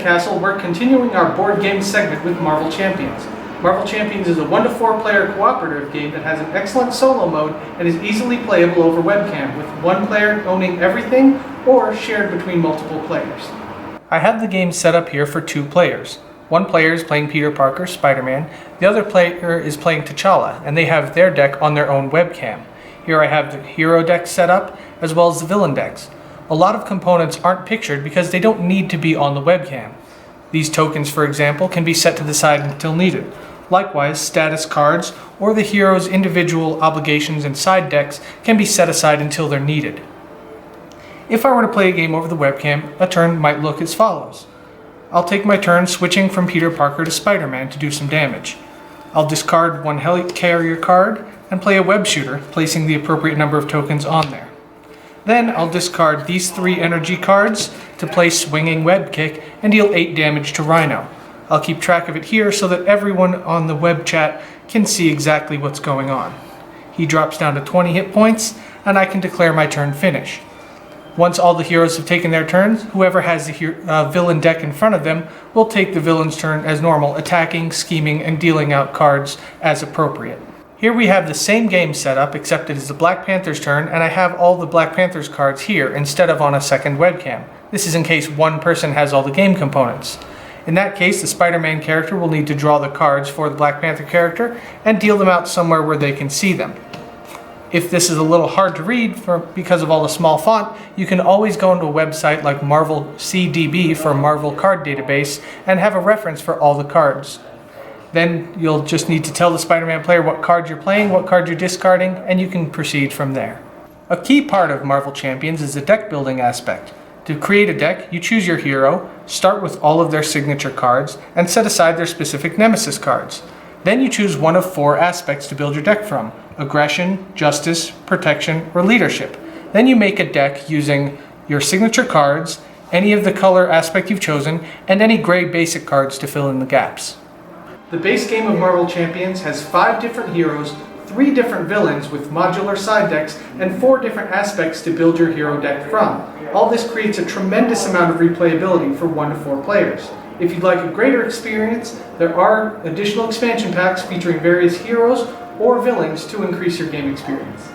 Castle, we're continuing our board game segment with Marvel Champions. Marvel Champions is a 1 to 4 player cooperative game that has an excellent solo mode and is easily playable over webcam, with one player owning everything or shared between multiple players. I have the game set up here for 2 players. One player is playing Peter Parker, Spider-Man, the other player is playing T'Challa, and they have their deck on their own webcam. Here I have the hero deck set up, as well as the villain decks. A lot of components aren't pictured because they don't need to be on the webcam. These tokens, for example, can be set to the side until needed. Likewise, status cards or the hero's individual obligations and side decks can be set aside until they're needed. If I were to play a game over the webcam, a turn might look as follows. I'll take my turn switching from Peter Parker to Spider-Man to do some damage. I'll discard one helicarrier card and play a web shooter, placing the appropriate number of tokens on there. Then I'll discard these 3 energy cards to play Swinging Web Kick and deal 8 damage to Rhino. I'll keep track of it here so that everyone on the web chat can see exactly what's going on. He drops down to 20 hit points and I can declare my turn finish. Once all the heroes have taken their turns, whoever has the villain deck in front of them will take the villain's turn as normal, attacking, scheming, and dealing out cards as appropriate. Here we have the same game set up, except it is the Black Panther's turn, and I have all the Black Panther's cards here instead of on a second webcam. This is in case one person has all the game components. In that case, the Spider-Man character will need to draw the cards for the Black Panther character and deal them out somewhere where they can see them. If this is a little hard to read because of all the small font, you can always go into a website like Marvel CDB for Marvel Card Database and have a reference for all the cards. Then you'll just need to tell the Spider-Man player what card you're playing, what card you're discarding, and you can proceed from there. A key part of Marvel Champions is the deck building aspect. To create a deck, you choose your hero, start with all of their signature cards, and set aside their specific nemesis cards. Then you choose one of 4 aspects to build your deck from: aggression, justice, protection, or leadership. Then you make a deck using your signature cards, any of the color aspect you've chosen, and any gray basic cards to fill in the gaps. The base game of Marvel Champions has 5 different heroes, 3 different villains with modular side decks, and 4 different aspects to build your hero deck from. All this creates a tremendous amount of replayability for 1 to 4 players. If you'd like a greater experience, there are additional expansion packs featuring various heroes or villains to increase your game experience.